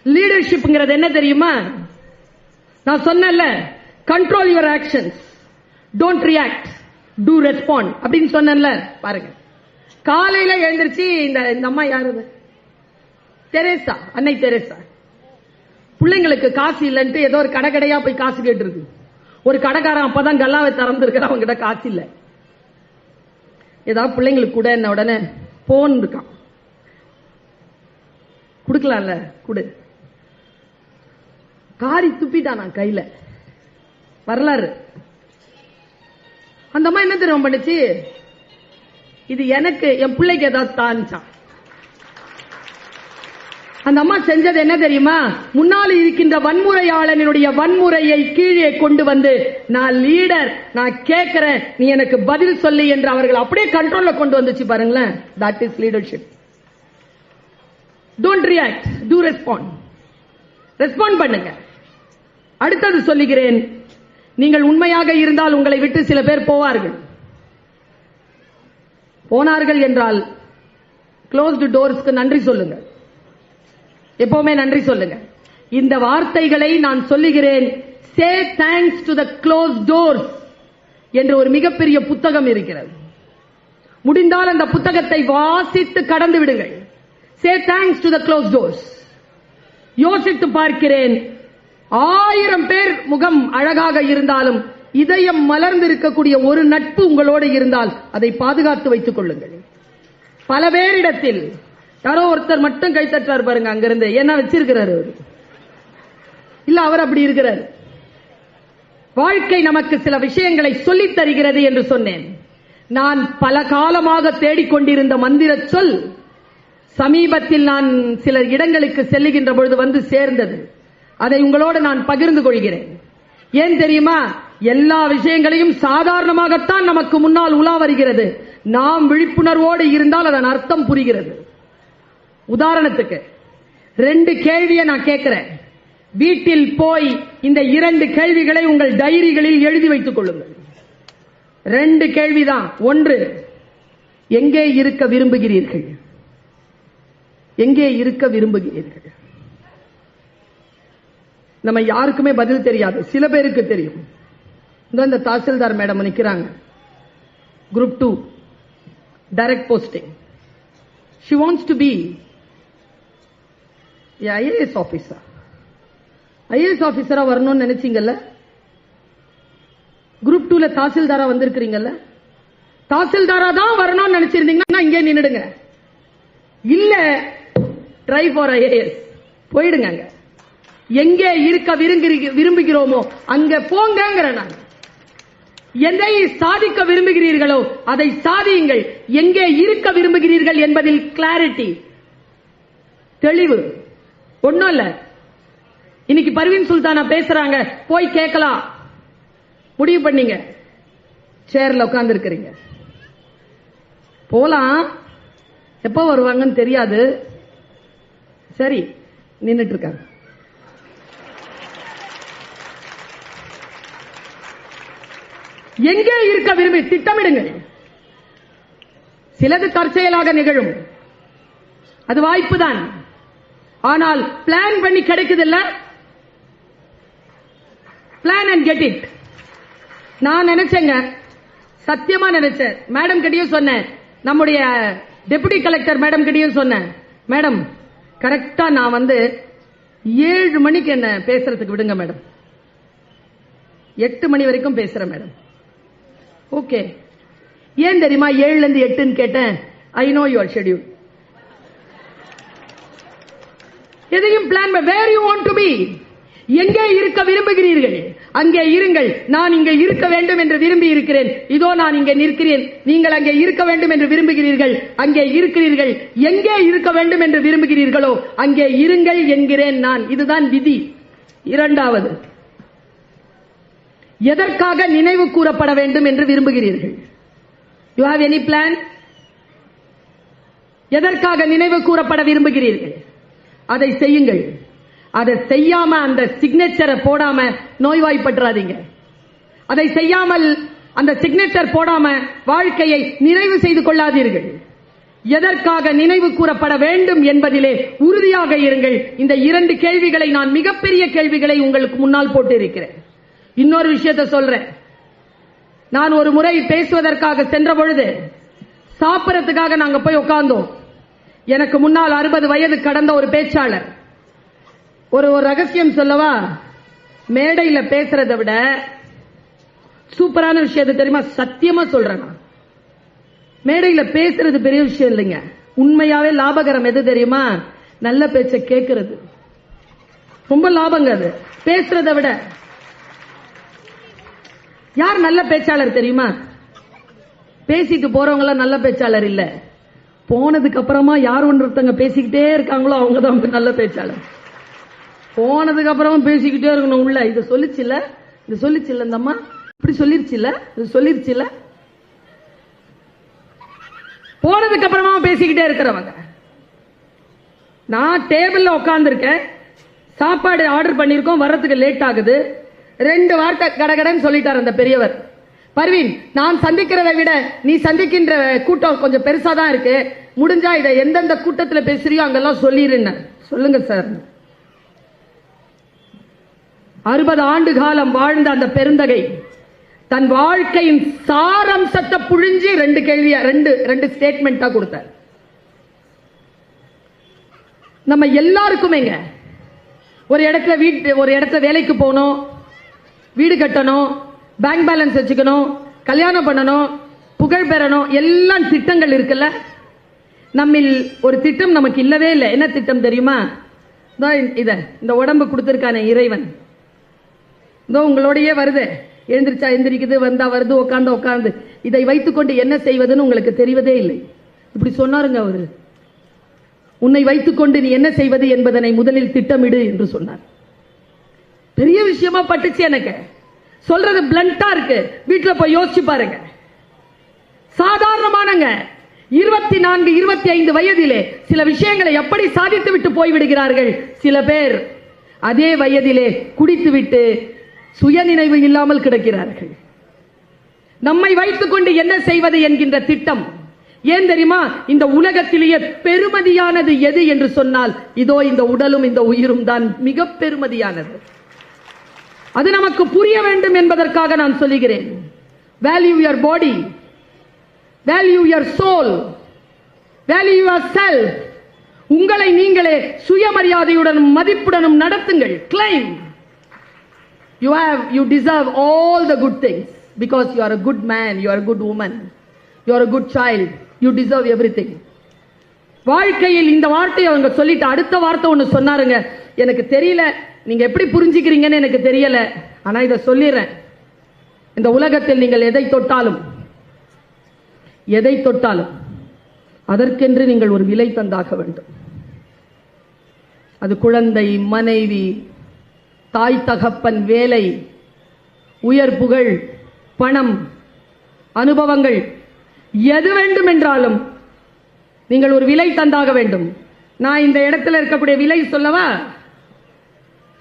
லீடர்ஷிப்ங்கிறது என்ன தெரியுமா? நான் சொன்னேன்ல, control your actions, don't react, do respond அப்படின்னு சொன்னேன்ல. பாருங்க, காலையில எழுந்திருச்சு இந்த அம்மா யாரு? தெரேசா, அன்னை தெரேசா. பிள்ளைங்களுக்கு காசு இல்லைன்ட்டு ஏதோ ஒரு கடையா போய் காசு கேட்டு இருக்கு. ஒரு கடைக்காரன் அப்பதான் கல்லாவை திறந்துருக்கிற, அவங்க கிட்ட காசு இல்ல. ஏதாவது பிள்ளைங்களுக்கு கூட என்ன உடனே போன் இருக்கான், குடுக்கலாம்ல, குடு. காரி துப்பிட்டான் நான் கையில. வரலாறு. அந்த அம்மா என்ன தெரியும் பண்ணுச்சு? இது எனக்கு, என் பிள்ளைக்கு ஏதாவது தான்ச்சான். அந்த அம்மா செஞ்சது என்ன தெரியுமா? முன்னால் இருக்கின்ற வன்முறையாளனுடைய வன்முறையை கீழே கொண்டு வந்து, நான் லீடர், நான் கேட்கிறேன், நீ எனக்கு பதில் சொல்லி என்று அவர்கள் அப்படியே கண்ட்ரோல்ல கொண்டு வந்துச்சு. பாருங்களேன், that is leadership. Don't react, do respond. Respond பண்ணுங்க. அடுத்தது சொல்லுகிறேன், நீங்கள் உண்மையாக இருந்தால் உங்களை விட்டு சில பேர் போவார்கள். போனார்கள் என்றால் க்ளோஸ்டு டோர்ஸ்க்கு நன்றி சொல்லுங்க. எப்பவுமே நன்றி சொல்லுங்க. இந்த வார்த்தைகளை நான் சொல்லுகிறேன். சே thanks to the close doors என்று ஒரு மிகப்பெரிய புத்தகம் இருக்கிறது. முடிந்தால் அந்த புத்தகத்தை வாசித்து கடந்து விடுங்கள். சே thanks to the close doors. யோசித்து பார்க்கிறேன், 1000 பேர் முகம் அழகாக இருந்தாலும் இதயம் மலர்ந்து இருக்கக்கூடிய ஒரு நட்பு உங்களோடு இருந்தால் அதை பாதுகாத்து வைத்துக் கொள்ளுங்கள். பல பேரிடத்தில் யாரோ ஒருத்தர் மட்டும் கைத்தட்டார் பாருங்க, அங்கிருந்து என்ன வச்சிருக்கிறாரு அவரு. இல்ல, அவர் அப்படி இருக்கிறார். வாழ்க்கை நமக்கு சில விஷயங்களை சொல்லித் தருகிறது என்று சொன்னேன். நான் பல காலமாக தேடிக்கொண்டிருந்த மந்திர சொல் சமீபத்தில் நான் சில இடங்களுக்கு செல்லுகின்ற பொழுது வந்து சேர்ந்தது. அதை உங்களோடு நான் பகிர்ந்து கொள்கிறேன். ஏன் தெரியுமா? எல்லா விஷயங்களையும் சாதாரணமாகத்தான் நமக்கு முன்னால் உலா வருகிறது. நாம் விழிப்புணர்வோடு இருந்தால் அதன் அர்த்தம் புரிகிறது. உதாரணத்துக்கு 2 கேள்வியை நான் கேட்கிறேன். வீட்டில் போய் இந்த 2 கேள்விகளை உங்கள் டைரிகளில் எழுதி வைத்துக் கொள்ளுங்கள். 2 கேள்விதான். 1, எங்கே இருக்க விரும்புகிறீர்கள்? எங்கே இருக்க விரும்புகிறீர்கள்? நம்ம யாருக்குமே பதில் தெரியாது, சில பேருக்கு தெரியும். இந்த தாசில்தார் மேடம் நிக்கிறாங்க, group 2 direct posting. she wants to be IAS officer. IAS ஆபீசரா வரணும்னு நினைச்சீங்கல்ல? குரூப் 2ல தாசில்தாரா வந்திருக்கிறீங்கல்ல? தாசில்தாரா தான் வரணும்னு நினைச்சிருந்தீங்கன்னா இங்கே நின்னுடுங்க. இல்ல, ட்ரை ஃபார் IAS போயிடுங்க. எங்கே இருக்க விரும்புகிறோமோ அங்க போங்கிற. நான் எதை சாதிக்க விரும்புகிறீர்களோ அதை சாதியுங்கள். எங்கே இருக்க விரும்புகிறீர்கள் என்பதில் கிளாரிட்டி, தெளிவு. ஒண்ணும் இல்ல, இன்னைக்கு பர்வீன் சுல்தானா பேசுறாங்க, போய் கேட்கலாம் முடிவு பண்ணீங்க. சேர்ல உட்கார்ந்து இருக்கிறீங்க, போலாம். எப்போ வருவாங்கன்னு தெரியாது. சரி, நின்னுட்டு இருக்காங்க. எங்கே இருக்க விரும்பி திட்டமிடுங்கள். சிலது தற்செயலாக நிகழும், அது வாய்ப்புதான். ஆனால் பிளான் பண்ணி கிடைக்குது இல்ல, பிளான் அண்ட் கெட் இட். நான் நினைச்சேங்க, சத்தியமா நினைச்சேன். மேடம் கிட்டயும் சொன்னேன், நம்முடைய டெபுட்டி கலெக்டர் மேடம் கிட்டயும் சொன்னேன், மேடம் கரெக்டா நான் 7 மணிக்கு என்ன பேசுறதுக்கு விடுங்க மேடம், 8 மணி வரைக்கும் பேசுறேன் மேடம். ஓகே, ஏன் தெரியுமா 7ல இருந்து 8ன்னு கேட்டேன். I know your schedule. எதையும் plan. Where you want to be, எங்கே இருக்க விரும்புகிறீர்கள் அங்கே இருங்கள். நான் இங்கே இருக்க வேண்டும் என்று விரும்பி இருக்கிறேன், இதோ நான் இங்கே நிற்கிறேன். நீங்கள் அங்கே இருக்க வேண்டும் என்று விரும்புகிறீர்கள், அங்கே இருக்கிறீர்கள். எங்கே இருக்க வேண்டும் என்று விரும்புகிறீர்களோ அங்கே இருங்கள் என்கிறேன் நான். இதுதான் விதி. 2வது, எதற்காக நினைவு கூறப்பட வேண்டும் என்று விரும்புகிறீர்கள்? You have any plan? எதற்காக நினைவு கூறப்பட விரும்புகிறீர்கள்? அதை செய்யுங்கள். அதை செய்யாம அந்த சிக்னேச்சரை போடாம நோய்வாய்ப்பற்றாதீங்க. அதை செய்யாமல் அந்த சிக்னேச்சர் போடாம வாழ்க்கையை நிறைவு செய்து கொள்ளாதீர்கள். எதற்காக நினைவு கூறப்பட வேண்டும் என்பதிலே உறுதியாக இருங்கள். இந்த 2 கேள்விகளை நான் மிகப்பெரிய கேள்விகளை உங்களுக்கு முன்னால் போட்டு இருக்கிறேன். இன்னொரு விஷயத்தை சொல்றேன். நான் ஒரு முறை பேசுவதற்காக சென்ற பொழுது சாப்பிடறதுக்காக நாங்க போய் உட்கார்ந்தோம். எனக்கு முன்னால் 60 வயது கடந்த ஒரு பேச்சாளர், ஒரு ரகசியம் சொல்லவா, மேடையில பேசுறதை விட சூப்பரான விஷயத்தை தெரியுமா, சத்தியமா சொல்றேன், மேடையில பேசுறது பெரிய விஷயம் இல்லைங்க. உண்மையாவே லாபகரம் எது தெரியுமா, நல்ல பேச்ச கேட்கிறது. ரொம்ப லாபங்க அது, பேசுறதை விட. யார் நல்ல பேச்சாளர் தெரியுமா? பேசிட்டு போறவங்க எல்லாம் நல்ல பேச்சாளர் இல்ல, போனதுக்கு அப்புறமா யார் ஒருத்தங்க பேசிக்கிட்டே இருக்காங்களோ அவங்க தான் நல்ல பேச்சாளர். போனதுக்கு அப்புறமா பேசிக்கிட்டே இருக்கணும். உள்ள இதை சொல்லிச்சுல, இது சொல்லிச்சுல, இந்த அம்மா இப்படி சொல்லிருச்சுல, இது சொல்லிருச்சுல, போனதுக்கு அப்புறமா பேசிக்கிட்டே இருக்கிறவங்க. நான் டேபிள்ல உட்கார்ந்து இருக்கேன், சாப்பாடு ஆர்டர் பண்ணிருக்கோம், வர்றதுக்கு லேட் ஆகுது. 2 வார்த்தை கடகடன்னு சொல்லிட்டார் அந்த பெரியவர். பர்வீன், நான் சந்திக்கிறதை விட நீ சந்திக்கின்ற கூட்டம் கொஞ்சம் பெருசா தான் இருக்கு, முடிஞ்சா இதை எந்தெந்த கூட்டத்தில் பேசுறியோ அங்கெல்லாம் சொல்லிருங்க. சொல்லுங்க சார். 60 ஆண்டு காலம் வாழ்ந்த அந்த பெருந்தகை தன் வாழ்க்கையின் சாரம்சத்தை புழிஞ்சு 2 கேள்வியா 2 ஸ்டேட்மெண்டா கொடுத்தார். நம்ம எல்லாருக்குமேங்க ஒரு இடத்துல வேலைக்கு போகணும், வீடு கட்டணும், பேங்க் பேலன்ஸ் வச்சுக்கணும், கல்யாணம் பண்ணணும், புகழ் பெறணும், எல்லாம் திட்டங்கள் இருக்குல்ல. நம்மில் ஒரு திட்டம் நமக்கு இல்லவே இல்லை. என்ன திட்டம் தெரியுமா? இந்த உடம்பு கொடுத்திருக்கானே இறைவன், இதோ உங்களோடயே வருது, எழுந்திரிச்சா எந்திரிக்குது, வந்தா வருது, உட்கார்ந்து உட்கார்ந்து, இதை வைத்துக்கொண்டு என்ன செய்வதுன்னு உங்களுக்கு தெரிவதே இல்லை. இப்படி சொன்னாருங்க அவரு. உன்னை வைத்துக்கொண்டு நீ என்ன செய்வது என்பதனை முதலில் திட்டமிடு என்று சொன்னார். பெரிய விஷயமா பட்டுச்சு எனக்கு. சொல்றது பிளண்டா இருக்கு, வீட்டுல போய் யோசிச்சு பாருங்க. சாதாரணமானங்க 24, 25 வயதிலே சில விஷயங்களை எப்படி சாதித்து விட்டு போய்விடுகிறார்கள். சில பேர் அதே வயதிலே குடித்து விட்டு சுயநினைவு இல்லாமல் கிடக்கிறார்கள். நம்மை வைத்துக் கொண்டு என்ன செய்வது என்கின்ற திட்டம். ஏன் தெரியுமா? இந்த உலகத்திலேயே பெருமதியானது எது என்று சொன்னால் இதோ இந்த உடலும் இந்த உயிரும் தான் மிக பெருமதியானது. அது நமக்கு புரிய வேண்டும் என்பதற்காக நான் சொல்லுகிறேன். Value your body, value your soul, value your self. உங்களை நீங்களே சுயமரியாதையுடனும் மதிப்புடனும் நடத்துங்கள். Claim. You deserve all the good things because you are a good man, you are a good woman, you are a good child, you deserve everything. வாழ்க்கையில் இந்த வார்த்தையை அவங்க சொல்லிட்டு அடுத்த வார்த்தை ஒன்று சொன்னாருங்க. எனக்கு தெரியல நீங்க எப்படி புரிஞ்சுக்கிறீங்கன்னு எனக்கு தெரியல, ஆனா இதை சொல்லிடுறேன். இந்த உலகத்தில் நீங்கள் எதை தொட்டாலும் அதற்கென்று நீங்கள் ஒரு விலை தந்தாக வேண்டும். அது குழந்தை, மனைவி, தாய் தகப்பன், வேலை, உயர் புகழ், பணம், அனுபவங்கள், எது வேண்டும் என்றாலும் நீங்கள் ஒரு விலை தந்தாக வேண்டும். நான் இந்த இடத்துல இருக்கக்கூடிய விலை சொல்லவா?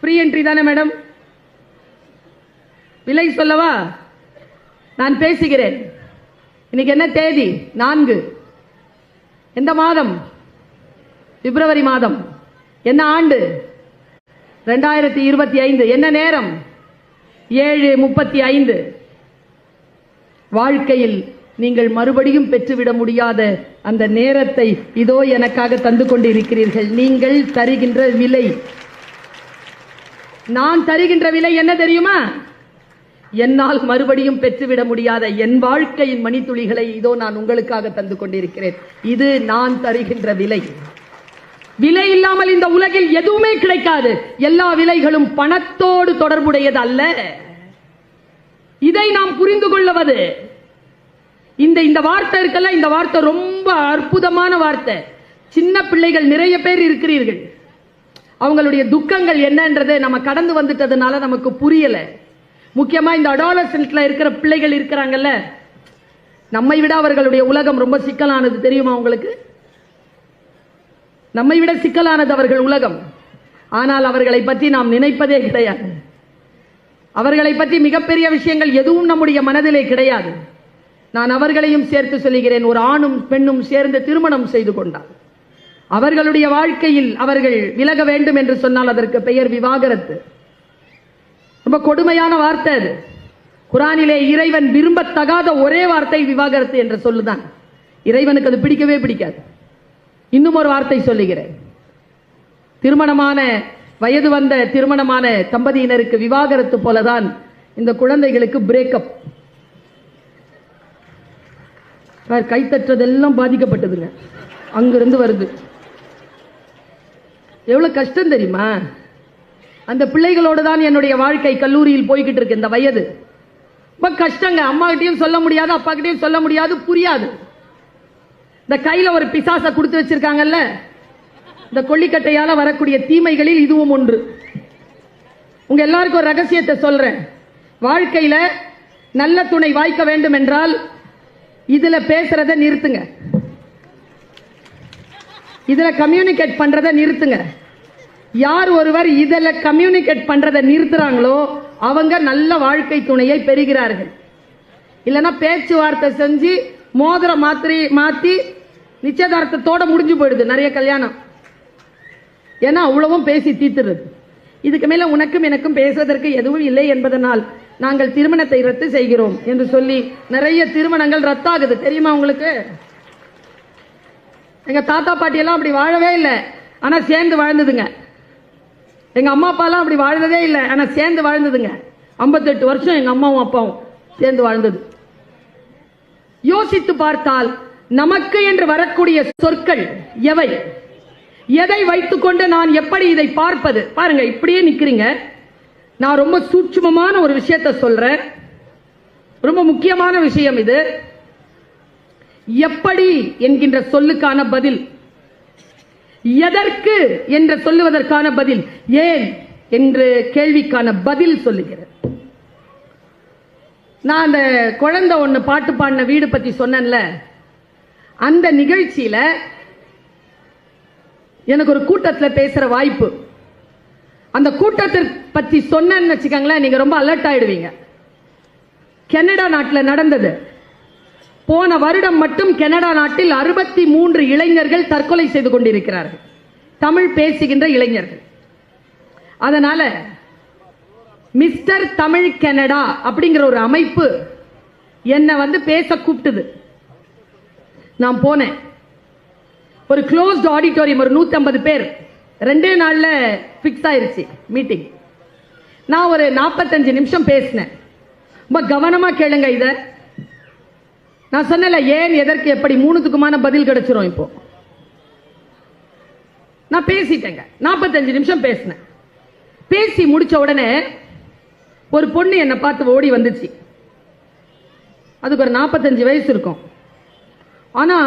ஃப்ரீ என்ட்ரி தானே மேடம்? விலை சொல்லவா? நான் பேசுகிறேன். இன்னைக்கு என்ன தேதி? 4. எந்த மாதம்? பிப்ரவரி மாதம். என்ன ஆண்டு? 2025. என்ன நேரம்? 7:35. வாழ்க்கையில் நீங்கள் மறுபடியும் பெற்றுவிட முடியாத அந்த நேரத்தை இதோ எனக்காக தந்து கொண்டிருக்கிறீர்கள். நீங்கள் தருகின்ற விலை, நான் தருகின்ற விலை என்ன தெரியுமா? என்னால் மறுபடியும் பெற்றுவிட முடியாத என் வாழ்க்கையின் மணித்துளிகளை இதோ நான் உங்களுக்காக தந்து கொண்டிருக்கிறேன். இது நான் தருகின்ற விலை. விலை இல்லாமல் இந்த உலகில் எதுவுமே கிடைக்காது. எல்லா விலைகளும் பணத்தோடு தொடர்புடையது அல்ல. இதை நாம் புரிந்து கொள்வது. இந்த வார்த்தை இருக்கல்ல, இந்த வார்த்தை ரொம்ப அற்புதமான வார்த்தை. சின்ன பிள்ளைகள் நிறைய பேர் இருக்கிறீர்கள். அவங்களுடைய துக்கங்கள் என்னன்றது நம்ம கடந்து வந்துட்டதுனால நமக்கு புரியல. முக்கியமா இந்த அடாலசன்ட்ல இருக்கிற பிள்ளைகள் இருக்கிறாங்கல்ல, நம்மை விட அவர்களுடைய உலகம் ரொம்ப சிக்கலானது. தெரியுமா உங்களுக்கு? நம்மை விட சிக்கலானது அவர்கள் உலகம். ஆனால் அவர்களை பற்றி நாம் நினைப்பதே கிடையாது. அவர்களை பற்றி மிகப்பெரிய விஷயங்கள் எதுவும் நம்முடைய மனதிலே கிடையாது. நான் அவர்களையும் சேர்த்து சொல்லுகிறேன். ஒரு ஆணும் பெண்ணும் சேர்ந்து திருமணம் செய்து கொண்டார். அவர்களுடைய வாழ்க்கையில் அவர்கள் விலக வேண்டும் என்று சொன்னால் அதற்கு பெயர் விவாகரத்து. ரொம்ப கொடுமையான வார்த்தை அது. குரானிலே இறைவன் விரும்பத்தகாத ஒரே வார்த்தை விவாகரத்து என்ற சொல்லுதான். இறைவனுக்கு அது பிடிக்கவே பிடிக்காது. இன்னும் ஒரு வார்த்தை சொல்லுகிறேன். திருமணமான வயது வந்த திருமணமான தம்பதியினருக்கு விவாகரத்து போலதான் இந்த குழந்தைகளுக்கு பிரேக்கப். கைத்தற்றதெல்லாம் பாதிக்கப்பட்டதுங்க. அங்கிருந்து வருது. எவ்வளவு கஷ்டம் தெரியுமா? அந்த பிள்ளைகளோடு தான் என்னுடைய வாழ்க்கை கல்லூரியில் போய்கிட்டு இருக்கு. இந்த வயது ரொம்ப கஷ்டங்க. அம்மா கிட்டையும் சொல்ல முடியாது, அப்பா கிட்டையும் சொல்ல முடியாது, புரியாது. இந்த கையில ஒரு பிசாசை கொடுத்து வச்சிருக்காங்கல்ல, இந்த கொல்லிக்கட்டையால வரக்கூடிய தீமைகளில் இதுவும் ஒன்று. உங்க எல்லாருக்கும் ஒரு ரகசியத்தை சொல்றேன். வாழ்க்கையில நல்ல துணை வாய்க்க வேண்டும் என்றால் இதுல பேசுறத நிறுத்துங்க, இதுல கம்யூனிகேட் பண்றத நிறுத்துங்க. யார் ஒருவர் இதுல கம்யூனிகேட் பண்றத நிறுத்துறாங்களோ அவங்க நல்ல வாழ்க்கை துணையை பெறுகிறார்கள். இல்லைன்னா பேச்சுவார்த்தை செஞ்சு மோதிர மாத்தி நிச்சயதார்த்தத்தோட முடிஞ்சு போயிடுது நிறைய கல்யாணம். ஏன்னா அவ்வளவும் பேசி தீர்த்துறது. இதுக்கு மேல உனக்கும் எனக்கும் பேசுவதற்கு எதுவும் இல்லை என்பதனால் நாங்கள் திருமணத்தை ரத்து செய்கிறோம் என்று சொல்லி நிறைய திருமணங்கள் ரத்தாகுது. தெரியுமா உங்களுக்கு? எங்க தாத்தா பாட்டி எல்லாம் அப்படி வாழவே இல்லை, ஆனா சேர்ந்து வாழ்ந்ததுங்க. எங்க அம்மா அப்பா எல்லாம் அப்படி வாழ்ந்ததே இல்லை, ஆனா சேர்ந்து வாழ்ந்ததுங்க. 58 வருஷம் எங்க அம்மாவும் அப்பாவும் சேர்ந்து வாழ்ந்தது. யோசித்து பார்த்தால் நமக்கு என்று வரக்கூடிய சொற்கள் எவை? எதை வைத்துக்கொண்டு நான் எப்படி இதை பார்ப்பது? பாருங்க, இப்படியே நிக்கிறீங்க. நான் ரொம்ப சூட்சுமமான ஒரு விஷயத்தை சொல்றேன். ரொம்ப முக்கியமான விஷயம் இது. எப்படி என்கின்ற சொல்லுக்கான பதில், எதற்கு என்று சொல்லுவதற்கான பதில், ஏன் என்று கேள்விக்கான பதில் சொல்லுகிறேன். நான் அந்த குழந்தை ஒண்ணு பாட்டு பாடின வீடு பத்தி சொன்னேன்ல, அந்த நிகழ்ச்சியில எனக்கு ஒரு கூட்டத்தில் பேசுற வாய்ப்பு. அந்த கூட்டத்தை பத்தி சொன்னேன்னு வச்சுக்கோங்களேன், நீங்க ரொம்ப அலர்ட் ஆயிடுவீங்க. கனடா நாட்டில் நடந்தது. போன வருடம் மட்டும் கனடா நாட்டில் 63 இளைஞர்கள் தற்கொலை செய்து கொண்டிருக்கிறார்கள், தமிழ் பேசுகின்ற இளைஞர்கள். அதனால மிஸ்டர் தமிழ் கனடா அப்படிங்கிற ஒரு அமைப்பு என்னை பேச கூப்பிட்டது. நான் போனேன். ஒரு க்ளோஸ்ட் ஆடிட்டோரியம், ஒரு 150 பேர், 2 நாள்ல பிக்ஸ் ஆயிருச்சு மீட்டிங். நான் ஒரு 45 நிமிஷம் பேசினேன். ரொம்ப கவனமா கேளுங்க இத. நான் சொன்னல ஏன் எதற்கு எப்படி 3த்துக்குமான பதில் கிடைச்சிரும். இப்போ நான் பேசிட்டேங்க, 45 நிமிஷம் பேசினேன். பேசி முடிச்ச உடனே ஒரு பொண்ணு என்னை பார்த்து ஓடி வந்துச்சு. அதுக்கு ஒரு 45 வயசு இருக்கும். ஆனா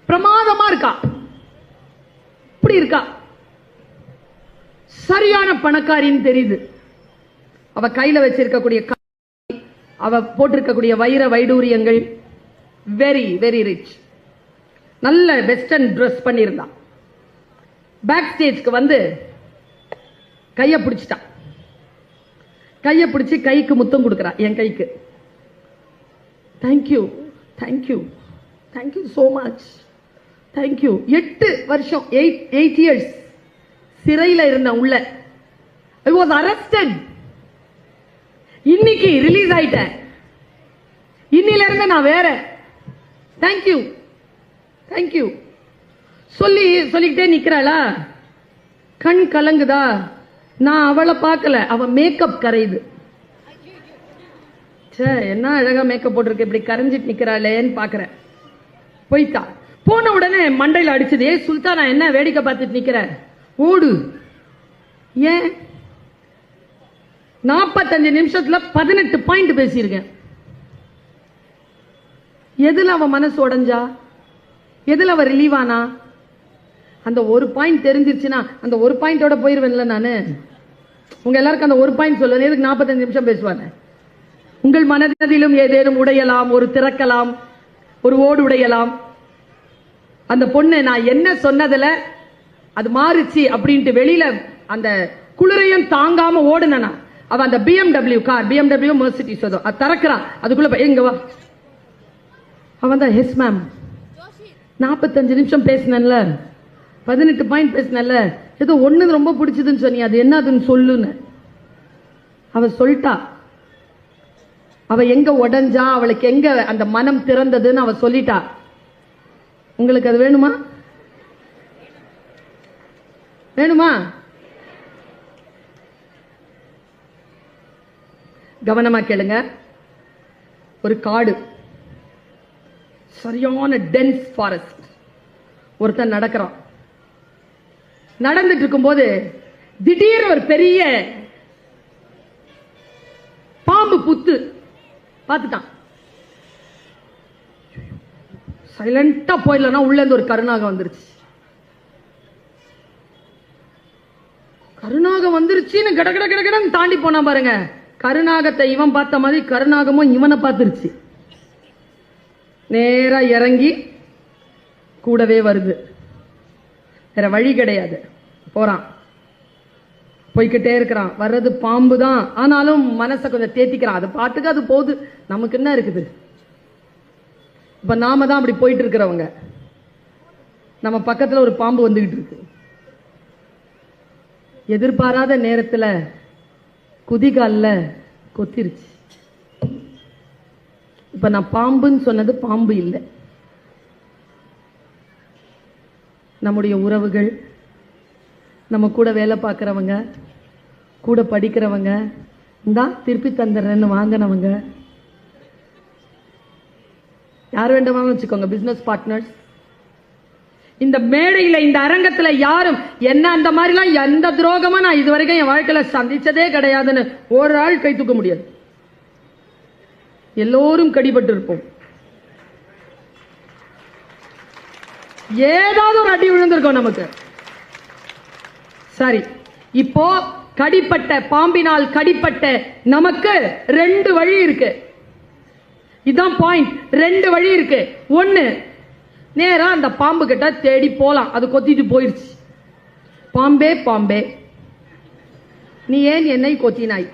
பிரமாதமா இருக்கா, இப்படி இருக்கா, சரியான பணக்காரின்னு தெரியுது. அவ கையில வச்சிருக்கக்கூடிய, அவ போட்டிருக்கக்கூடிய வைர வைடூரியங்கள், வெரி வெரி ரிச். நல்ல வெஸ்டர்ன் ட்ரெஸ் பண்ணியிருந்தான். பேக் ஸ்டேஜ்க்கு வந்து கையை பிடிச்சிட்டான். கையை பிடிச்சி கைக்கு முத்தம் கொடுக்குறா, என் கைக்கு. Thank you thank you thank you so much thank you. 8 வருஷம் 8 இயர்ஸ் சிறையில் இருந்த உள்ள. I was arrested. இன்னைக்கு ரிலீஸ் ஆயிட்டேன். இன்னில இருந்து நான் வேற. தேங்க்யூ தேங்க்யூ சொல்லிக்கிட்டே நிக்கிறாளா? கண் கலங்குதா? நான் அவளை பார்க்கல, அவ மேக்கப் கரையுது. என்ன அழகா மேக்கப் போட்டிருக்கு, இப்படி கரைஞ்சிட்டு நிக்கிறாளேன்னு பாக்குறேன். போயிட்டா. போன உடனே மண்டையில் அடிச்சது, ஏ சுல்தானா என்ன வேடிக்கை பார்த்துட்டு நிக்கிற, ஓடு. ஏன்? 45 நிமிஷத்துல 18 பாயிண்ட் பேசியிருக்கேன். எதுல அவ மனசு உடைஞ்சா? எதுல அவ ரிலீவ் ஆனா? அந்த ஒரு பாயிண்ட் தெரிஞ்சிருச்சுன்னா அந்த ஒரு பாயிண்டோட போயிருவேன்ல நானு. உங்க எல்லாருக்கும் அந்த ஒரு பாயிண்ட் சொல்லுவேன். எதுக்கு 45 நிமிஷம் பேசுவாங்க? உங்கள் மனதிலும் ஏதேனும் உடையலாம், ஒரு திறக்கலாம், ஒரு ஓடு உடையலாம். அந்த பொண்ணு நான் என்ன சொன்னதுல அது மாறுச்சு அப்படின்ட்டு வெளியில அந்த குளிரையும் தாங்காம ஓடுனா. அவ அந்த BMW கார், BMW மெர்சிடிஸ் அது திறக்கிறான். அதுக்குள்ள எங்க வா அவன் தான் எஸ் மேம் 45 நிமிஷம் பேசினேன்ல, 18 பாயிண்ட் பேசினேன்ல, ஏதோ ஒண்ணு ரொம்ப பிடிச்சதுன்னு சொன்னி, அது என்னதுன்னு சொல்லுன்னு. அவ சொல்லிட்டா. அவ எங்க உடஞ்சா, அவளுக்கு எங்க அந்த மனம் திறந்ததுன்னு அவ சொல்லிட்டா. உங்களுக்கு அது வேணுமா? வேணுமா? கவனமா கேளுங்க. ஒரு காடு, சரியான டென்ஸ் ஃபாரஸ்ட். ஒருத்தன் நடக்கிறான். நடந்துட்டு இருக்கும்போது திடீர்னு ஒரு பெரிய பாம்பு புத்து பார்த்துட்டான். சைலண்டா போயிடலன்னா உள்ள இருந்து ஒரு கருநாகம் வந்துருச்சு. கருநாகம் வந்துருச்சுன்னு கட கட கட கடன்னு தாண்டி போனா பாருங்க. கருநாகத்தை இவன் பார்த்த மாதிரி கருநாகமும் இவனை பார்த்துருச்சு. நேரா இறங்கி கூடவே வருது. வேற வழி கிடையாது. போறான், போய்கிட்டே இருக்கிறான். வர்றது பாம்பு தான், ஆனாலும் மனசை கொஞ்சம் தேத்திக்கிறான். அது பாட்டுக்கு அது போகுது, நமக்கு என்ன இருக்குது? இப்ப நாம தான் அப்படி போயிட்டு இருக்கிறவங்க. நம்ம பக்கத்துல ஒரு பாம்பு வந்துகிட்டு இருக்கு. எதிர்பாராத நேரத்துல குதிகால்ல கொத்திருச்சு. இப்ப நான் பாம்புன்னு சொன்னது பாம்பு இல்லை. நம்முடைய உறவுகள், நம்ம கூட வேலை பார்க்கிறவங்க, கூட படிக்கிறவங்க, இந்தா திருப்பி தந்துடுறேன்னு வாங்கினவங்க, யார் வேண்டுமானு வச்சுக்கோங்க, பிசினஸ் பார்ட்னர்ஸ். இந்த மேடையில், இந்த அரங்கத்துல யாரும் என்ன அந்த மாதிரிலாம் எந்த துரோகமா நான் இதுவரைக்கும் என் வாழ்க்கையில சந்திச்சதே கிடையாதுன்னு ஒரு ஆள் கை தூக்க முடியாது. எல்லோரும் கடிபட்டு இருப்போம். ஏதாவது ஒரு அடி விழுந்திருக்கும் நமக்கு. சரி, இப்போ கடிப்பட்ட, பாம்பினால் கடிப்பட்ட நமக்கு 2 வழி இருக்கு. இதான் பாயிண்ட். 2 வழி இருக்கு. ஒன்னு, நேரா அந்த பாம்பு கிட்ட தேடி போலாம். அது கொத்திட்டு போயிருச்சு. பாம்பே பாம்பே, நீ ஏன் என்னை கொத்தினாய்?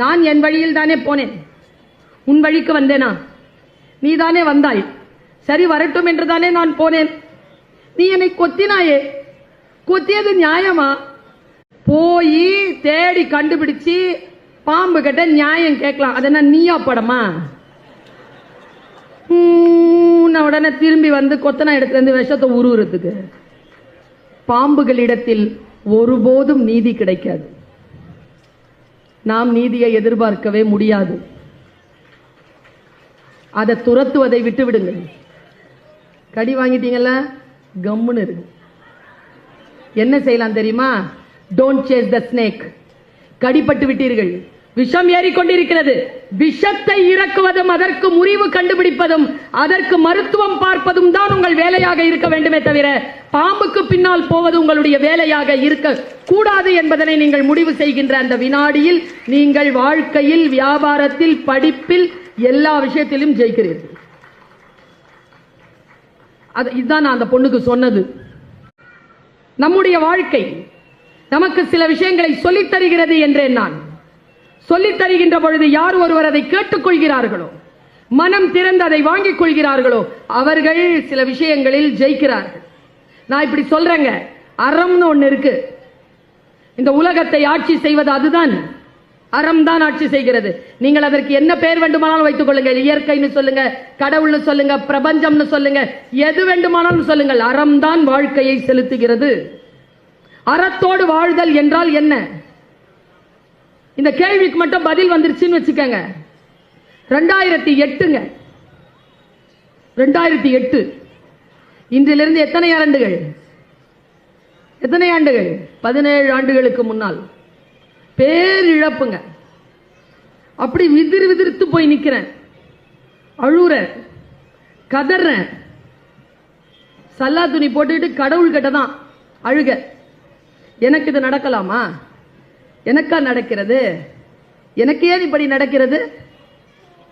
நான் என் வழியில் தானே போனேன், உன் வழிக்கு வந்தேனா? நீ தானே வந்தாய், சரி வரட்டும் என்று தானே நான் போனேன். நீ என்னை கொத்தினாயே, கொத்தியது நியாயமா? போய் தேடி கண்டுபிடிச்சு பாம்பு கிட்ட நியாயம் கேட்கலாம். அது என்ன நீயா படமா? உடனே திரும்பி வந்து கொத்தனா இடத்துல இருந்து விஷத்தை உருவுறதுக்கு. பாம்புகளிடத்தில் ஒருபோதும் நீதி கிடைக்காது. நாம் நீதியை எதிர்பார்க்கவே முடியாது. அதை துரத்துவதை விட்டு விடுங்கள். கடி வாங்கிட்டீங்கல்ல, கம்முன்னு இருக்கு. என்ன செய்யலாம் தெரியுமா? Don't chase the snake. கடிப்பட்டு விட்டீர்கள், விஷம் ஏறிக்கொண்டிருக்கிறது. விஷத்தை இறக்குவதும், அதற்கு முறிவு கண்டுபிடிப்பதும், அதற்கு மருத்துவம் பார்ப்பதும் தான் உங்கள் வேலையாக இருக்க வேண்டுமே தவிர பாம்புக்கு பின்னால் போவது உங்களுடைய வேலையாக இருக்க கூடாது என்பதனை நீங்கள் முடிவு செய்கின்ற அந்த வினாடியில் நீங்கள் வாழ்க்கையில், வியாபாரத்தில், படிப்பில், எல்லா விஷயத்திலும் ஜெயிக்கிறீர்கள். இதுதான் நான் அந்த பொண்ணுக்கு சொன்னது. நம்முடைய வாழ்க்கை நமக்கு சில விஷயங்களை சொல்லித் தருகிறது என்றேன் நான். சொல்லித் தருகின்ற பொழுது யார் ஒருவர் அதை கேட்டுக்கொள்கிறார்களோ, மனம் திறந்து அதை வாங்கிக் கொள்கிறார்களோ, அவர்கள் சில விஷயங்களில் ஜெயிக்கிறார்கள். நான் இப்படி சொல்றேங்க, அறம்னு ஒண்ணு இருக்கு. இந்த உலகத்தை ஆட்சி செய்வது அதுதான். அறம் தான் ஆட்சி செய்கிறது. நீங்கள் அதற்கு என்ன பெயர் வேண்டுமானாலும் வைத்துக் கொள்ளுங்கள். இயற்கைன்னு சொல்லுங்க, கடவுள்னு சொல்லுங்க, பிரபஞ்சம்னு சொல்லுங்க, எது வேண்டுமானாலும் சொல்லுங்கள். அறம் தான் வாழ்க்கையை செலுத்துகிறது. அறத்தோடு வாழ்தல் என்றால் என்ன? இந்த கேள்விக்கு மட்டும் பதில் வந்துருச்சுன்னு வச்சுக்கோங்க. 2008ங்க, 2008. இன்றிலிருந்து எத்தனை ஆண்டுகள்? 17 ஆண்டுகளுக்கு முன்னால். பேரிழப்புங்க. அப்படி விதிர்த்து போய் நிக்கிறேன், அழுறேன், கதறேன். சல்லா துணி போட்டுக்கிட்டு கடவுள் கிட்ட தான் அழுக. எனக்கு இது நடக்கலாமா? எனக்கா நடக்கிறது? எனக்கு ஏன் இப்படி நடக்கிறது?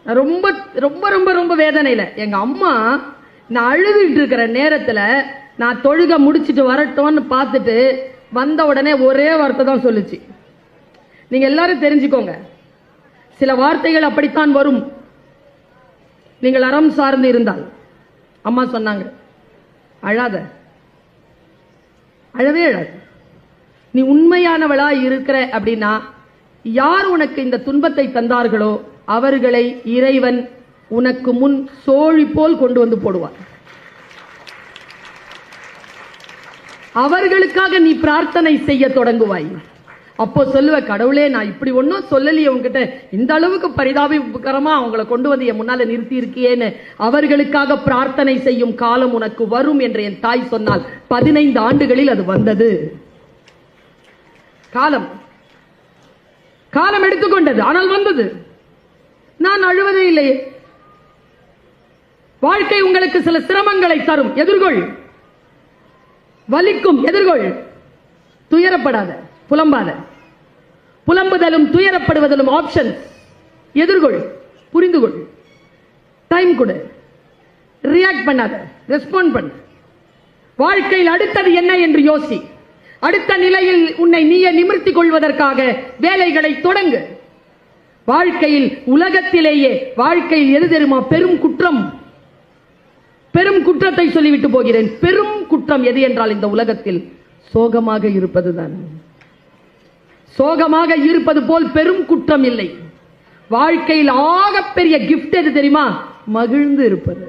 ரொம்ப ரொம்ப ரொம்ப ரொம்ப வேதனையில. எங்க அம்மா நான் அழுதுட்டு இருக்கிற நேரத்துல நான் தொழுக முடிச்சிட்டு வரட்டோன்னு பார்த்துட்டு வந்த உடனே ஒரே வார்த்தை தான் சொல்லுச்சு. நீங்க எல்லாரும் தெரிஞ்சுக்கோங்க, சில வார்த்தைகள் அப்படித்தான் வரும். நீங்கள் அறம் சார்ந்து இருந்தால், அம்மா சொன்னாங்க, அழாத, அழவே அழாத. நீ உண்மையானவளா இருக்கிற அப்படின்னா யார் உனக்கு இந்த துன்பத்தை தந்தார்களோ அவர்களை இறைவன் உனக்கு முன் சோழி போல் கொண்டு வந்து போடுவார். அவர்களுக்காக நீ பிரார்த்தனை செய்ய தொடங்குவாய். அப்போ சொல்லுவ, கடவுளே நான் இப்படி ஒன்னும் சொல்லலையே உங்ககிட்ட, இந்த அளவுக்கு பரிதாபகரமா அவங்களை கொண்டு வந்து என் முன்னால நிறுத்தி இருக்கியேன்னு அவர்களுக்காக பிரார்த்தனை செய்யும் காலம் உனக்கு வரும் என்று என் தாய் சொன்னால் 15 ஆண்டுகளில் அது வந்தது. காலம் எடுத்துக்கொண்டது, ஆனால் வந்தது. நான் அழுவதே இல்லையே. வாழ்க்கை உங்களுக்கு சில சிரமங்களை தரும், எதிர்கொள். வலிக்கும், எதிர்கொள். துயரப்படாத, புலம்பாத. புலம்புதலும் துயரப்படுவதிலும் ஆப்ஷன். எதிர்கொள், புரிந்து கொள், டைம் கொடு, ரியாக்ட் பண்ணாத, ரெஸ்பாண்ட் பண்ணு. வாழ்க்கையில் அடுத்தது என்ன என்று யோசி. அடுத்த நிலையில் உன்னை நீயே நிமிர்த்திக் கொள்வதற்காக வேலைகளை தொடங்கு. வாழ்க்கையில், உலகத்திலேயே வாழ்க்கையில் எது தெரியுமா பெரும் குற்றம்? பெரும் குற்றத்தை சொல்லிவிட்டு போகிறேன். பெரும் குற்றம் எது என்றால் இந்த உலகத்தில் சோகமாக இருப்பதுதான். சோகமாக இருப்பது போல் பெரும் குற்றம் இல்லை. வாழ்க்கையில் ஆகப்பெரிய கிஃப்ட் எது தெரியுமா? மகிழ்ந்து இருப்பது.